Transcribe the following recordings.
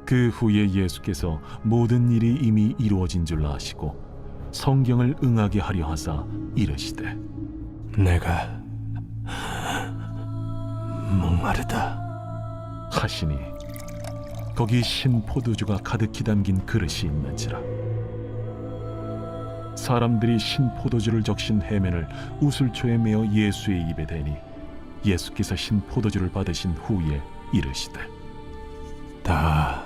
그 후에 예수께서 모든 일이 이미 이루어진 줄 아시고 성경을 응하게 하려 하사 이르시되 내가 목마르다 하시니 거기 신 포도주가 가득히 담긴 그릇이 있는지라. 사람들이 신 포도주를 적신 해면을 우슬초에 메어 예수의 입에 대니 예수께서 신 포도주를 받으신 후에 이르시되 다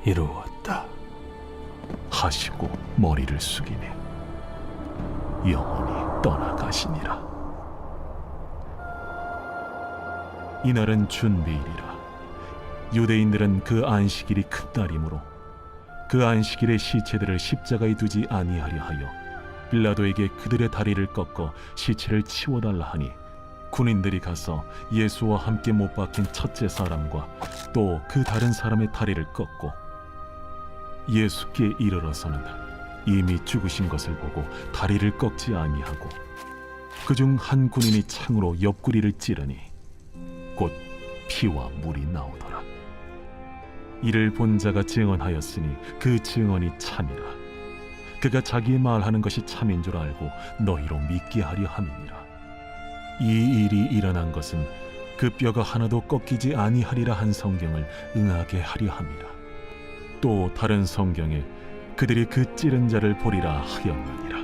이루었다 하시고 머리를 숙이니 영원히 떠나가시니라. 이날은 준비일이라. 유대인들은 그 안식일이 큰 날이므로 그 안식일에 시체들을 십자가에 두지 아니하려 하여 빌라도에게 그들의 다리를 꺾어 시체를 치워달라 하니 군인들이 가서 예수와 함께 못 박힌 첫째 사람과 또 그 다른 사람의 다리를 꺾고 예수께 이르러서는 이미 죽으신 것을 보고 다리를 꺾지 아니하고 그중 한 군인이 창으로 옆구리를 찌르니 곧 피와 물이 나오더라. 이를 본 자가 증언하였으니 그 증언이 참이라. 그가 자기의 말하는 것이 참인 줄 알고 너희로 믿게 하려 함이니라. 이 일이 일어난 것은 그 뼈가 하나도 꺾이지 아니하리라 한 성경을 응하게 하려 함이라. 또 다른 성경에 그들이 그 찌른 자를 보리라 하였느니라.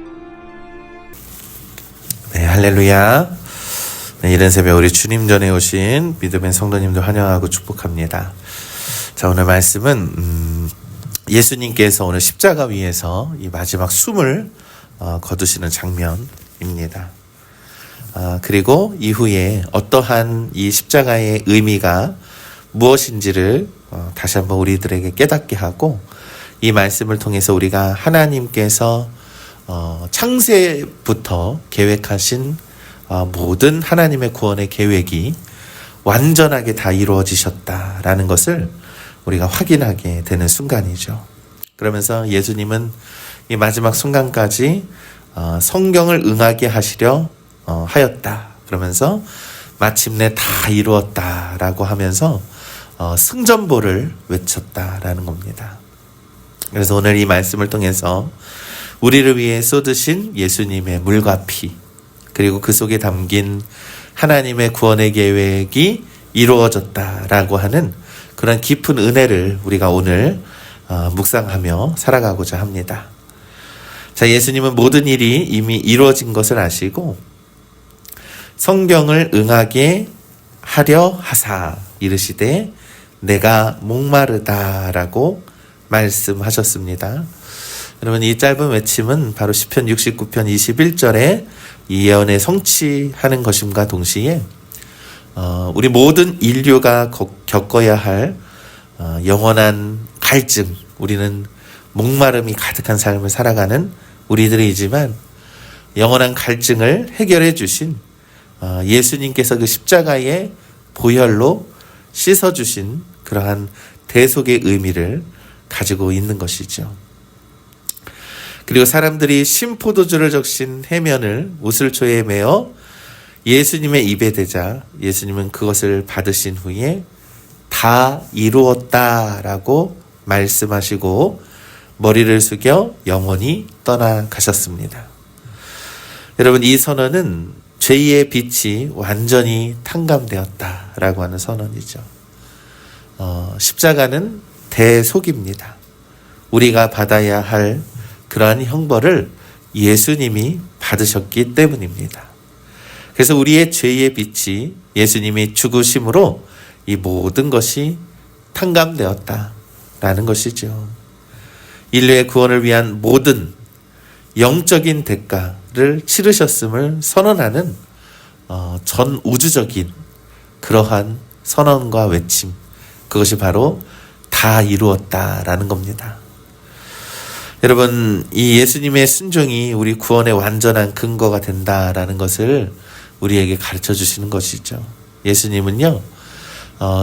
네, 할렐루야. 네, 이른 새벽 우리 주님 전에 오신 믿음의 성도님들 환영하고 축복합니다. 자, 오늘 말씀은 예수님께서 오늘 십자가 위에서 이 마지막 숨을 거두시는 장면입니다. 그리고 이후에 어떠한 이 십자가의 의미가 무엇인지를 다시 한번 우리들에게 깨닫게 하고, 이 말씀을 통해서 우리가 하나님께서 창세부터 계획하신 모든 하나님의 구원의 계획이 완전하게 다 이루어지셨다라는 것을 우리가 확인하게 되는 순간이죠. 그러면서 예수님은 이 마지막 순간까지 성경을 응하게 하시려 하였다. 그러면서 마침내 다 이루었다라고 하면서 승전보를 외쳤다라는 겁니다. 그래서 오늘 이 말씀을 통해서 우리를 위해 쏟으신 예수님의 물과 피, 그리고 그 속에 담긴 하나님의 구원의 계획이 이루어졌다라고 하는 그런 깊은 은혜를 우리가 오늘 묵상하며 살아가고자 합니다. 자, 예수님은 모든 일이 이미 이루어진 것을 아시고 성경을 응하게 하려 하사 이르시되 내가 목마르다라고 말씀하셨습니다. 여러분, 이 짧은 외침은 바로 시편 69편 21절에 이 예언의 성취하는 것임과 동시에 우리 모든 인류가 겪어야 할 영원한 갈증, 우리는 목마름이 가득한 삶을 살아가는 우리들이지만 영원한 갈증을 해결해 주신 예수님께서 그 십자가의 보혈로 씻어주신 그러한 대속의 의미를 가지고 있는 것이죠. 그리고 사람들이 신포도주를 적신 해면을 우슬초에 메어 예수님의 입에 대자 예수님은 그것을 받으신 후에 다 이루었다라고 말씀하시고 머리를 숙여 영원히 떠나가셨습니다. 여러분, 이 선언은 죄의 빛이 완전히 탕감되었다라고 하는 선언이죠. 십자가는 대속입니다. 우리가 받아야 할 그러한 형벌을 예수님이 받으셨기 때문입니다. 그래서 우리의 죄의 빛이 예수님이 죽으심으로 이 모든 것이 탕감되었다라는 것이죠. 인류의 구원을 위한 모든 영적인 대가를 치르셨음을 선언하는 전 우주적인 그러한 선언과 외침, 그것이 바로 다 이루었다라는 겁니다. 여러분, 이 예수님의 순종이 우리 구원의 완전한 근거가 된다라는 것을 우리에게 가르쳐 주시는 것이죠. 예수님은요,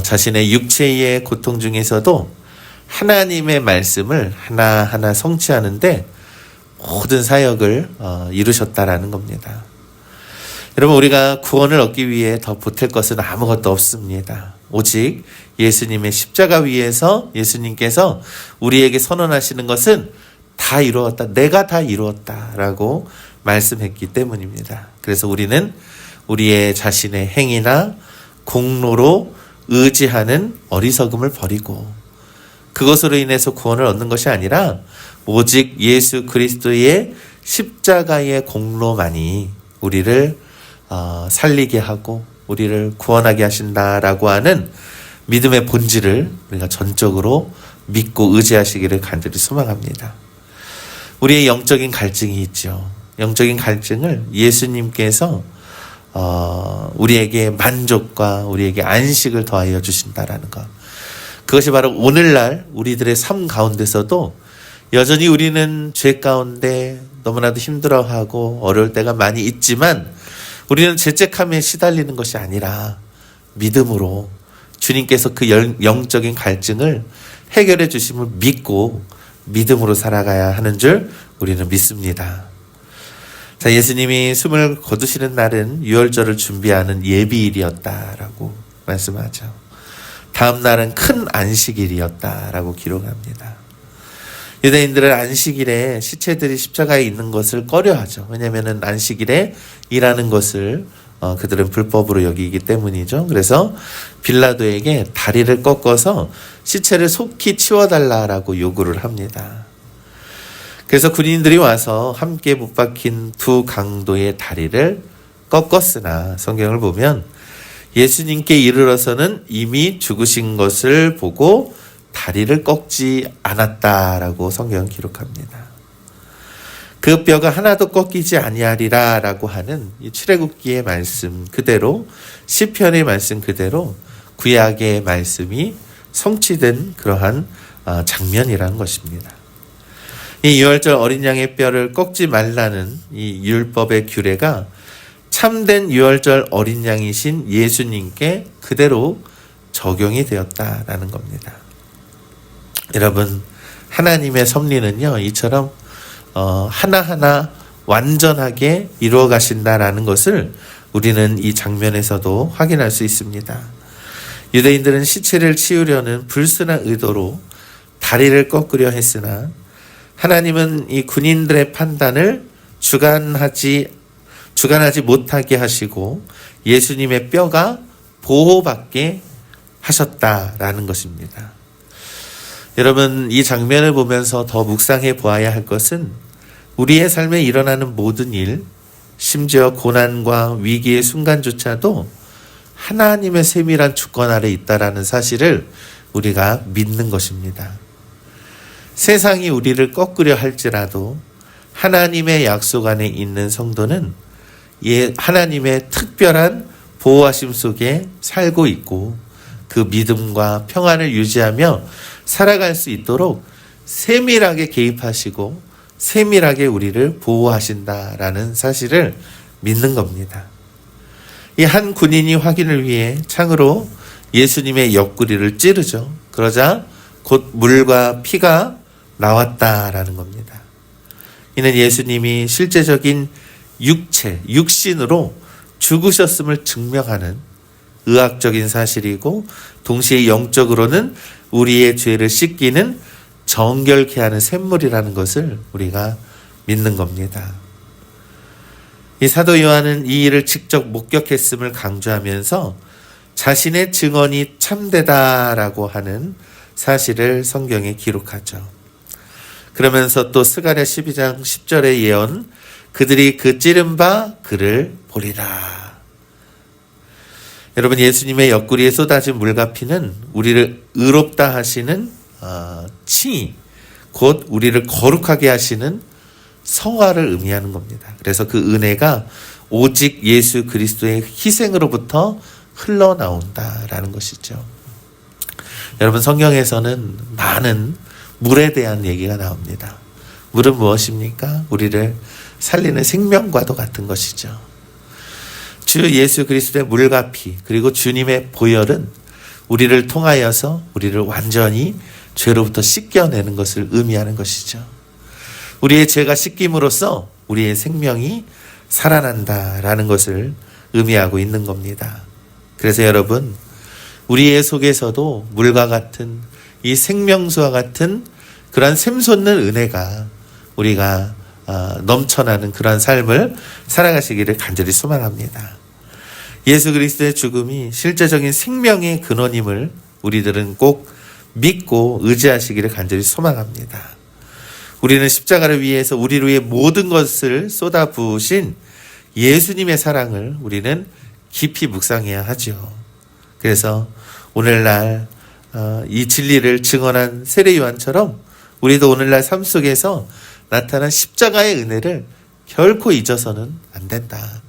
자신의 육체의 고통 중에서도 하나님의 말씀을 하나하나 성취하는데 모든 사역을 이루셨다라는 겁니다. 여러분, 우리가 구원을 얻기 위해 더 보탤 것은 아무것도 없습니다. 오직 예수님의 십자가 위에서 예수님께서 우리에게 선언하시는 것은 다 이루었다. 내가 다 이루었다라고 말씀했기 때문입니다. 그래서 우리는 우리의 자신의 행위나 공로로 의지하는 어리석음을 버리고 그것으로 인해서 구원을 얻는 것이 아니라 오직 예수 그리스도의 십자가의 공로만이 우리를 살리게 하고 우리를 구원하게 하신다라고 하는 믿음의 본질을 우리가 전적으로 믿고 의지하시기를 간절히 소망합니다. 우리의 영적인 갈증이 있죠. 영적인 갈증을 예수님께서 우리에게 만족과 우리에게 안식을 더하여 주신다라는 것. 그것이 바로 오늘날 우리들의 삶 가운데서도 여전히 우리는 죄 가운데 너무나도 힘들어하고 어려울 때가 많이 있지만 우리는 죄책감에 시달리는 것이 아니라 믿음으로 주님께서 그 영적인 갈증을 해결해 주심을 믿고 믿음으로 살아가야 하는 줄 우리는 믿습니다. 자, 예수님이 숨을 거두시는 날은 유월절을 준비하는 예비일이었다라고 말씀하죠. 다음 날은 큰 안식일이었다라고 기록합니다. 유대인들은 안식일에 시체들이 십자가에 있는 것을 꺼려하죠. 왜냐하면 안식일에 일하는 것을 그들은 불법으로 여기기 때문이죠. 그래서 빌라도에게 다리를 꺾어서 시체를 속히 치워달라라고 요구를 합니다. 그래서 군인들이 와서 함께 못 박힌 두 강도의 다리를 꺾었으나 성경을 보면 예수님께 이르러서는 이미 죽으신 것을 보고 다리를 꺾지 않았다라고 성경은 기록합니다. 그 뼈가 하나도 꺾이지 아니하리라 라고 하는 이 출애굽기의 말씀 그대로 시편의 말씀 그대로 구약의 말씀이 성취된 그러한 장면이라는 것입니다. 이 유월절 어린 양의 뼈를 꺾지 말라는 이 율법의 규례가 참된 유월절 어린 양이신 예수님께 그대로 적용이 되었다라는 겁니다. 여러분, 하나님의 섭리는요, 이처럼 하나하나 완전하게 이루어 가신다라는 것을 우리는 이 장면에서도 확인할 수 있습니다. 유대인들은 시체를 치우려는 불순한 의도로 다리를 꺾으려 했으나 하나님은 이 군인들의 판단을 주관하지 못하게 하시고 예수님의 뼈가 보호받게 하셨다라는 것입니다. 여러분, 이 장면을 보면서 더 묵상해 보아야 할 것은 우리의 삶에 일어나는 모든 일, 심지어 고난과 위기의 순간조차도 하나님의 세밀한 주권 아래 있다라는 사실을 우리가 믿는 것입니다. 세상이 우리를 꺾으려 할지라도 하나님의 약속 안에 있는 성도는 하나님의 특별한 보호하심 속에 살고 있고 그 믿음과 평안을 유지하며 살아갈 수 있도록 세밀하게 개입하시고 세밀하게 우리를 보호하신다라는 사실을 믿는 겁니다. 이 한 군인이 확인을 위해 창으로 예수님의 옆구리를 찌르죠. 그러자 곧 물과 피가 나왔다라는 겁니다. 이는 예수님이 실제적인 육신으로 죽으셨음을 증명하는 의학적인 사실이고 동시에 영적으로는 우리의 죄를 씻기는 정결케 하는 샘물이라는 것을 우리가 믿는 겁니다. 이 사도 요한은 이 일을 직접 목격했음을 강조하면서 자신의 증언이 참되다라고 하는 사실을 성경에 기록하죠. 그러면서 또 스가랴 12장 10절의 예언, 그들이 그 찌른 바 그를 보리라. 여러분, 예수님의 옆구리에 쏟아진 물과 피는 우리를 의롭다 하시는 칭의, 곧 우리를 거룩하게 하시는 성화를 의미하는 겁니다. 그래서 그 은혜가 오직 예수 그리스도의 희생으로부터 흘러나온다라는 것이죠. 여러분, 성경에서는 많은 물에 대한 얘기가 나옵니다. 물은 무엇입니까? 우리를 살리는 생명과도 같은 것이죠. 주 예수 그리스도의 물과 피, 그리고 주님의 보혈은 우리를 통하여서 우리를 완전히 죄로부터 씻겨내는 것을 의미하는 것이죠. 우리의 죄가 씻김으로써 우리의 생명이 살아난다라는 것을 의미하고 있는 겁니다. 그래서 여러분, 우리의 속에서도 물과 같은 이 생명수와 같은 그러한 샘솟는 은혜가 우리가 넘쳐나는 그러한 삶을 살아가시기를 간절히 소망합니다. 예수 그리스도의 죽음이 실제적인 생명의 근원임을 우리들은 꼭 믿고 의지하시기를 간절히 소망합니다. 우리는 십자가를 위해서 우리를 위해 모든 것을 쏟아부으신 예수님의 사랑을 우리는 깊이 묵상해야 하죠. 그래서 오늘날 이 진리를 증언한 세례 요한처럼 우리도 오늘날 삶 속에서 나타난 십자가의 은혜를 결코 잊어서는 안 된다.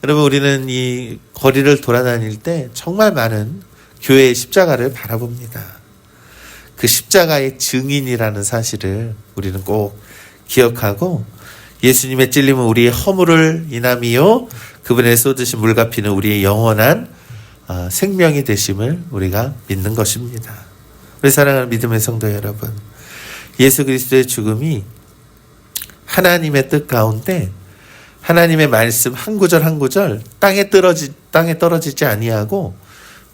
여러분, 우리는 이 거리를 돌아다닐 때 정말 많은 교회의 십자가를 바라봅니다. 그 십자가의 증인이라는 사실을 우리는 꼭 기억하고 예수님의 찔림은 우리의 허물을 인함이요 그분의 쏟으신 물과 피는 우리의 영원한 생명이 되심을 우리가 믿는 것입니다. 우리 사랑하는 믿음의 성도 여러분, 예수 그리스도의 죽음이 하나님의 뜻 가운데 하나님의 말씀 한 구절 한 구절 땅에 떨어지지 아니하고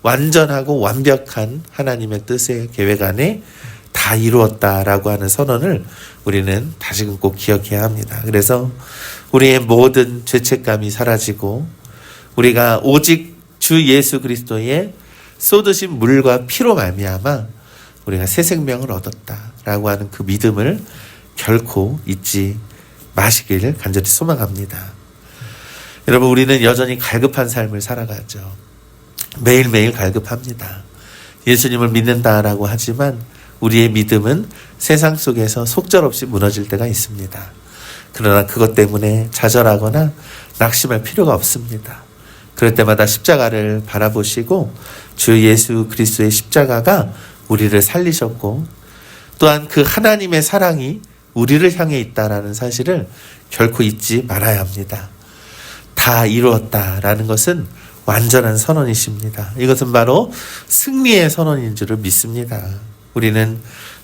완전하고 완벽한 하나님의 뜻의 계획 안에 다 이루었다라고 하는 선언을 우리는 다시금 꼭 기억해야 합니다. 그래서 우리의 모든 죄책감이 사라지고 우리가 오직 주 예수 그리스도의 쏟으신 물과 피로 말미암아 우리가 새 생명을 얻었다라고 하는 그 믿음을 결코 잊지 마시기를 간절히 소망합니다. 여러분, 우리는 여전히 갈급한 삶을 살아가죠. 매일매일 갈급합니다. 예수님을 믿는다라고 하지만 우리의 믿음은 세상 속에서 속절없이 무너질 때가 있습니다. 그러나 그것 때문에 좌절하거나 낙심할 필요가 없습니다. 그럴 때마다 십자가를 바라보시고 주 예수 그리스도의 십자가가 우리를 살리셨고 또한 그 하나님의 사랑이 우리를 향해 있다라는 사실을 결코 잊지 말아야 합니다. 다 이루었다라는 것은 완전한 선언이십니다. 이것은 바로 승리의 선언인 줄을 믿습니다. 우리는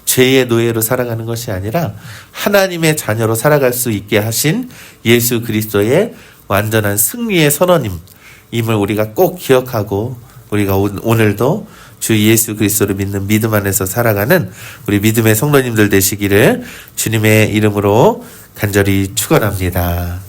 죄의 노예로 살아가는 것이 아니라 하나님의 자녀로 살아갈 수 있게 하신 예수 그리스도의 완전한 승리의 선언임을 우리가 꼭 기억하고 우리가 오늘도 주 예수 그리스도를 믿는 믿음 안에서 살아가는 우리 믿음의 성도님들 되시기를 주님의 이름으로 간절히 축원합니다.